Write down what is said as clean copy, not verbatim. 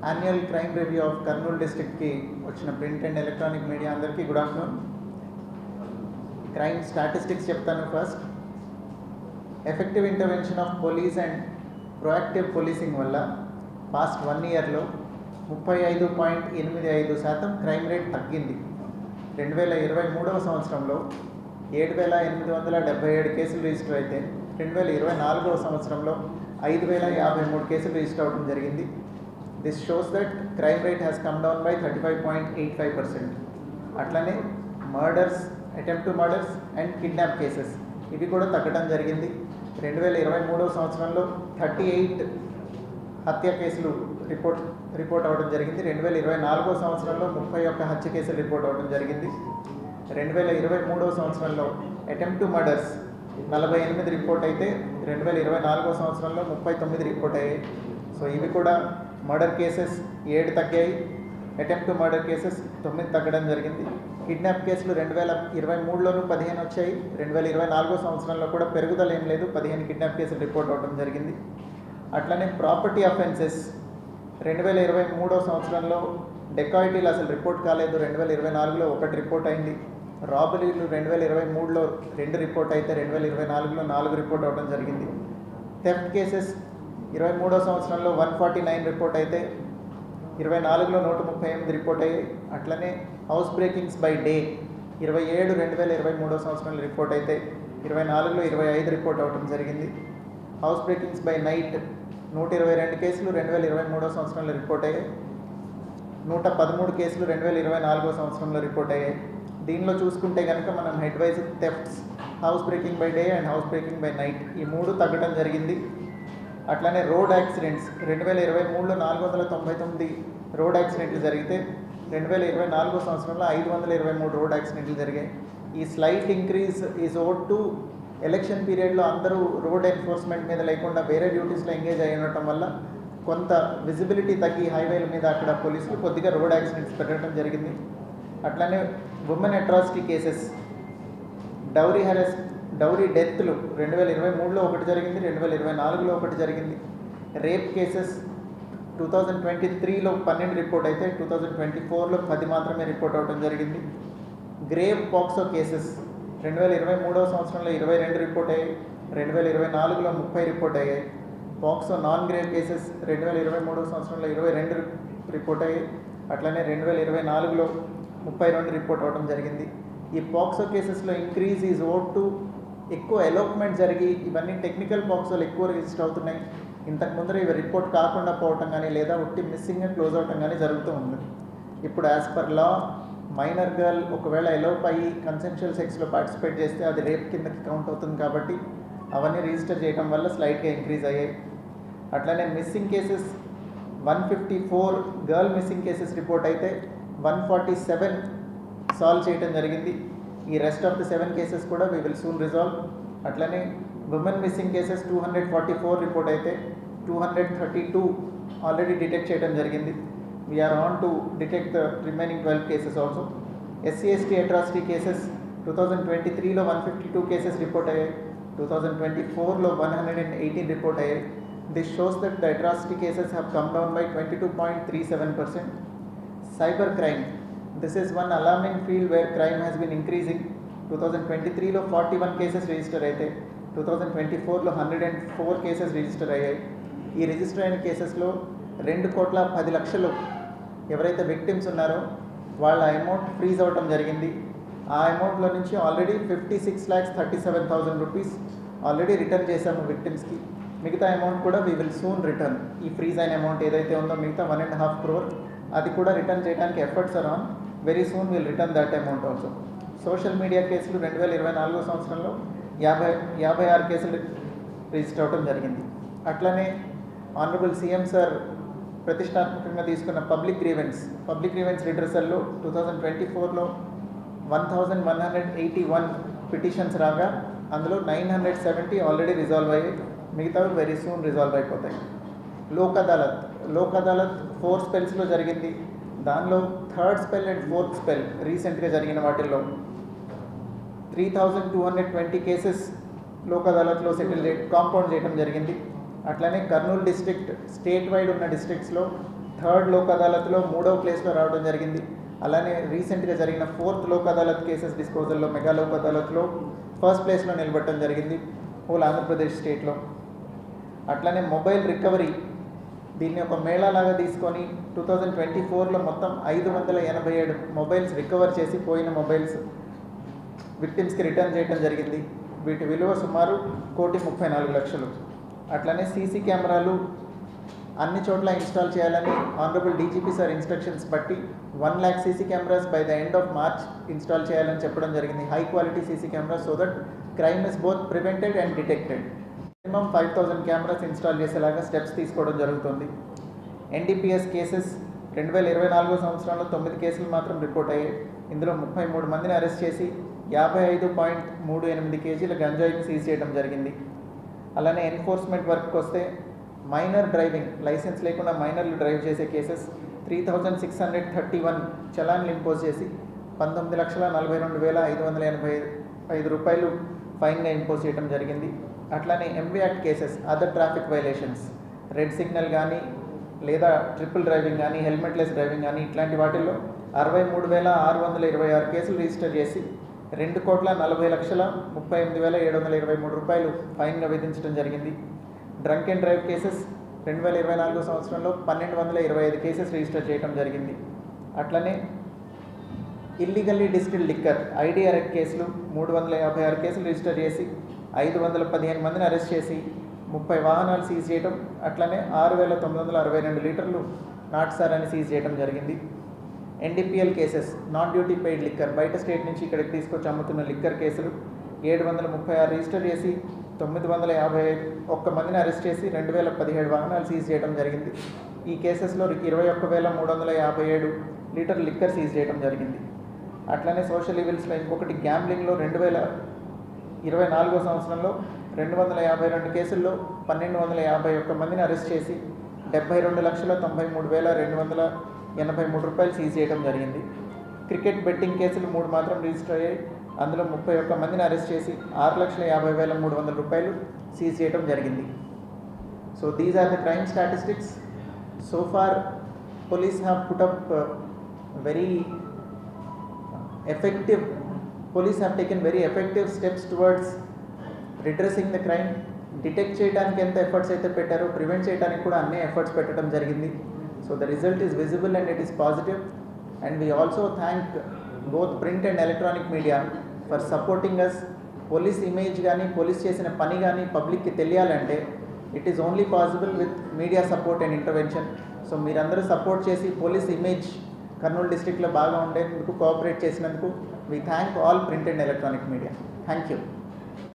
Annual crime review of Kurnool డిస్ట్రిక్ట్కి వచ్చిన print and electronic media అందరికీ గుడ్ ఆఫ్టర్నూన్. క్రైమ్ స్టాటిస్టిక్స్ చెప్తాను. First, effective intervention of police and proactive policing వల్ల past 1 ఇయర్లో 35.85% crime rate తగ్గింది. 2023వ సంవత్సరంలో 7,877 కేసులు రిజిస్టర్ అయితే 2024వ సంవత్సరంలో 5,053 కేసులు రిజిస్టర్ అవ్వడం జరిగింది. This shows that crime rate has come down by 35.85%. అట్లనే murders, attempt to murders and kidnap cases ఇవి కూడా తగ్గడం జరిగింది. 2023వ సంవత్సరంలో 38 హత్య కేసులు రిపోర్ట్ అవ్వడం జరిగింది. 2024వ సంవత్సరంలో 31 హత్య కేసులు రిపోర్ట్ అవ్వడం జరిగింది. 2023వ సంవత్సరంలో అటెంప్ట్ టు మర్డర్స్ 48 రిపోర్ట్ అయితే 2024వ సంవత్సరంలో 39 రిపోర్ట్ అయ్యాయి. సో ఇవి కూడా మర్డర్ కేసెస్ 7 తగ్గాయి, అటెంప్ట్ టు మర్డర్ కేసెస్ 9 తగ్గడం జరిగింది. కిడ్నాప్ కేసులు 2023లోనూ 15 వచ్చాయి. 2024వ సంవత్సరంలో కూడా పెరుగుదల ఏం లేదు, 15 కిడ్నాప్ కేసులు రిపోర్ట్ అవ్వడం జరిగింది. అట్లనే ప్రాపర్టీ అఫెన్సెస్ 2023వ సంవత్సరంలో డెకాయిటీలు అసలు రిపోర్ట్ కాలేదు. 2024లో 1 రిపోర్ట్ అయింది. రాబరీలు 2023లో 2 రిపోర్ట్ అయితే 2024లో 4 రిపోర్ట్ అవ్వడం జరిగింది. థెఫ్ట్ కేసెస్ 23వ సంవత్సరంలో 149 రిపోర్ట్ అయితే 24లో 138 రిపోర్ట్ అయ్యాయి. అట్లనే హౌస్ బ్రేకింగ్స్ బై డే 27 2023వ సంవత్సరంలో రిపోర్ట్ అయితే 24లో 25 రిపోర్ట్ అవ్వడం జరిగింది. హౌస్ బ్రేకింగ్స్ బై నైట్ 122 కేసులు 2023వ సంవత్సరంలో రిపోర్ట్ అయ్యాయి. 113 కేసులు 2024వ సంవత్సరంలో రిపోర్ట్ అయ్యాయి. దీనిలో చూసుకుంటే కనుక మనం head wise thefts, house breaking by day and house breaking by night ఈ 3 తగ్గడం జరిగింది. అట్లనే రోడ్ యాక్సిడెంట్స్ 2023లో 499 రోడ్ యాక్సిడెంట్లు జరిగితే 2024వ సంవత్సరంలో 523 రోడ్ యాక్సిడెంట్లు జరిగాయి. ఈ slight increase is owed to election పీరియడ్లో అందరూ రోడ్ ఎన్ఫోర్స్మెంట్ మీద లేకుండా వేరే డ్యూటీస్లో ఎంగేజ్ అయి ఉండటం వల్ల కొంత విజిబిలిటీ తగ్గి హైవేల మీద అక్కడ పోలీసులు కొద్దిగా రోడ్ యాక్సిడెంట్స్ పెట్టడం జరిగింది. అట్లనే ఉమెన్ అట్రాసిటీ కేసెస్, డౌరీ డెత్లు 2023లో 1 జరిగింది, 2024లో 1 జరిగింది. రేప్ కేసెస్ 2023లో 12 రిపోర్ట్ అయితే 2024లో 10 మాత్రమే రిపోర్ట్ అవ్వడం జరిగింది. గ్రేవ్ పాక్సో కేసెస్ 2023వ సంవత్సరంలో 22 రిపోర్ట్ అయ్యాయి, 2024లో 30 రిపోర్ట్ అయ్యాయి. పాక్సో నాన్ గ్రేవ్ కేసెస్ 2023వ సంవత్సరంలో 22 రిపోర్ట్ అయ్యాయి. అట్లనే 2024లో 32 రిపోర్ట్ అవ్వడం జరిగింది. ఈ పాక్సో కేసెస్లో ఇంక్రీజ్ ఈజ్ ఓడ్ టు ఎక్కువ ఎలోప్మెంట్ జరిగి ఇవన్నీ టెక్నికల్ పాక్సోలు ఎక్కువ రిజిస్టర్ అవుతున్నాయి. ఇంతకు ముందర ఇవి రిపోర్ట్ కాకుండా పోవటం కానీ లేదా ఉట్టి మిస్సింగ్ క్లోజ్ అవటం కానీ జరుగుతూ ఉంది. ఇప్పుడు as per law minor girl ఒకవేళ ఎలోప్ అయ్యి కన్సెన్షువల్ సెక్స్లో పార్టిసిపేట్ చేస్తే అది రేప్ కిందకి కౌంట్ అవుతుంది కాబట్టి అవన్నీ రిజిస్టర్ చేయడం వల్ల స్లైట్గా ఇంక్రీజ్ అయ్యాయి. అట్లనే missing cases 154 girl missing cases report అయితే 147 సాల్వ్ చేయడం జరిగింది. ఈ రెస్ట్ ఆఫ్ ది 7 కేసెస్ కూడా వీ విల్ సూన్ రిజాల్వ్. అట్లనే ఉమెన్ మిస్సింగ్ కేసెస్ 244 రిపోర్ట్ అయితే 232 ఆల్రెడీ డిటెక్ట్ చేయడం జరిగింది. We are on to detect the remaining 12 cases also. SC/ST atrocity cases 2023లో 152 కేసెస్ రిపోర్ట్ అయ్యాయి, 2024లో 118 రిపోర్ట్ అయ్యాయి. This shows that the atrocity cases have come down by 22.37%. Cyber crime, this is one alarming field where crime has been increasing. 2023లో 41 cases register అయితే 2024లో 104 cases register అయ్యాయి. ఈ register అయిన కేసెస్లో 2,10,00,000 ఎవరైతే విక్టిమ్స్ ఉన్నారో వాళ్ళ అమౌంట్ ఫ్రీజ్ అవ్వటం జరిగింది. ఆ అమౌంట్లో నుంచి ఆల్రెడీ 56,37,000 రూపీస్ ఆల్రెడీ రిటర్న్ చేశాము విక్టిమ్స్కి. మిగతా అమౌంట్ కూడా వీ విల్ సూన్ రిటర్న్. ఈ ఫ్రీజ్ అయిన అమౌంట్ ఏదైతే ఉందో మిగతా 1.5 crore అది కూడా రిటర్న్ చేయడానికి efforts are on. Very soon will return that amount also. Social media కేసులు 2024వ సంవత్సరంలో 56 కేసులు రిజిస్టర్ అవ్వడం జరిగింది. అట్లనే ఆనరబుల్ సీఎం సార్ ప్రతిష్టాత్మకంగా తీసుకున్న పబ్లిక్ గ్రీవెన్స్ రిడ్రెసల్లో 2024లో 1181 పిటిషన్స్ రాగా అందులో 970 ఆల్రెడీ రిజాల్వ్ అయ్యాయి. మిగతావి వెరీ సూన్ రిజాల్వ్ అయిపోతాయి. లోక్ అదాలత్ 4 స్పెల్స్లో జరిగింది. దానిలో 3rd spell and 4th spell రీసెంట్గా జరిగిన వాటిల్లో 3,220 కేసెస్ లోక్ అదాలత్లో కాంపౌండ్ చేయడం జరిగింది. అట్లనే కర్నూలు డిస్ట్రిక్ట్ స్టేట్ వైడ్ ఉన్న డిస్ట్రిక్ట్స్లో థర్డ్ లోక్ అదాలత్లో 3వ ప్లేస్లో రావడం జరిగింది. అలానే రీసెంట్గా జరిగిన 4th లోక్ అదాలత్ కేసెస్ డిస్పోజల్లో మెగా లోక్ అదాలత్లో ఫస్ట్ ప్లేస్లో నిలబడటం జరిగింది హోల్ ఆంధ్రప్రదేశ్ స్టేట్లో. అట్లానే మొబైల్ రికవరీ దీన్ని ఒక మేళాలాగా తీసుకొని 2024లో మొత్తం 587 మొబైల్స్ రికవర్ చేసి పోయిన మొబైల్స్ విక్టిమ్స్కి రిటర్న్ చేయడం జరిగింది. వీటి విలువ సుమారు 1,34,00,000. అట్లనే సీసీ కెమెరాలు అన్ని చోట్ల ఇన్స్టాల్ చేయాలని ఆనరబుల్ డీజీపీ సార్ ఇన్స్ట్రక్షన్స్ బట్టి 1 lakh CC cameras by the end of March install చేయాలని చెప్పడం జరిగింది. High quality CC cameras so that crime is both prevented and detected. Minimum 5,000 cameras install చేసేలాగా స్టెప్స్ తీసుకోవడం జరుగుతుంది. ఎన్డీపీఎస్ కేసెస్ 2024 సంవత్సరంలో 9 కేసులు మాత్రం రిపోర్ట్ అయ్యాయి. ఇందులో 33 మందిని అరెస్ట్ చేసి 55.38 kg గంజాయిని సీజ్ చేయడం జరిగింది. అలానే ఎన్ఫోర్స్మెంట్ వర్క్కి వస్తే మైనర్ డ్రైవింగ్ లైసెన్స్ లేకుండా మైనర్లు డ్రైవ్ చేసే కేసెస్ 3,631 చలాన్లు ఇంపోజ్ చేసి 19,42,585 రూపాయలు ఫైన్గా ఇంపోజ్ చేయడం జరిగింది. అట్లానే MV act cases other traffic violations red signal కానీ లేదా ట్రిపుల్ డ్రైవింగ్ కానీ హెల్మెట్లెస్ డ్రైవింగ్ కానీ ఇట్లాంటి వాటిల్లో 63,626 కేసులు రిజిస్టర్ చేసి 2,40,38,723 రూపాయలు ఫైన్గా విధించడం జరిగింది. డ్రంక్ అండ్ డ్రైవ్ కేసెస్ 2024 సంవత్సరంలో 1,225 కేసెస్ రిజిస్టర్ చేయడం జరిగింది. అట్లనే illegally distilled liquor IDR act కేసులు 356 కేసులు రిజిస్టర్ చేసి 515 మందిని అరెస్ట్ చేసి 30 వాహనాలు సీజ్ చేయడం, అట్లనే 6,962 లీటర్లు నాటుసారాన్ని సీజ్ చేయడం జరిగింది. NDPL cases non duty paid liquor బయట స్టేట్ నుంచి ఇక్కడికి తీసుకొచ్చి అమ్ముతున్న లిక్కర్ కేసులు 736 రిజిస్టర్ చేసి 951 మందిని అరెస్ట్ చేసి 2,017 వాహనాలు సీజ్ చేయడం జరిగింది. ఈ కేసెస్లో 21,357 లీటర్ లిక్కర్ సీజ్ చేయడం జరిగింది. అట్లనే సోషల్ ఈవిల్స్లో ఇంకొకటి గ్యాంబ్లింగ్లో 2024 సంవత్సరంలో 252 కేసుల్లో 1,251 మందిని అరెస్ట్ చేసి 72,93,283 రూపాయలు సీజ్ చేయడం జరిగింది. క్రికెట్ బెట్టింగ్ కేసులు 3 మాత్రం రిజిస్టర్ అయ్యాయి. అందులో 31 మందిని అరెస్ట్ చేసి 6,50,300 రూపాయలు సీజ్ చేయడం జరిగింది. So these are the crime statistics. So far police have put up very effective, police have taken very effective steps towards redressing the crime. Detect చేయడానికి ఎంత ఎఫర్ట్స్ అయితే పెట్టారో ప్రివెంట్ చేయడానికి కూడా అన్ని ఎఫర్ట్స్ పెట్టడం జరిగింది. So the result is visible and it is positive. And we also thank both print and electronic media for supporting us. Police image కానీ పోలీస్ చేసిన పని కానీ పబ్లిక్కి తెలియాలంటే it is only possible with media support and intervention. So మీరందరూ support చేసి police image Kurnool డిస్ట్రిక్ట్లో బాగా ఉండేందుకు కోఆపరేట్ చేసినందుకు we thank all print and electronic media. Thank you.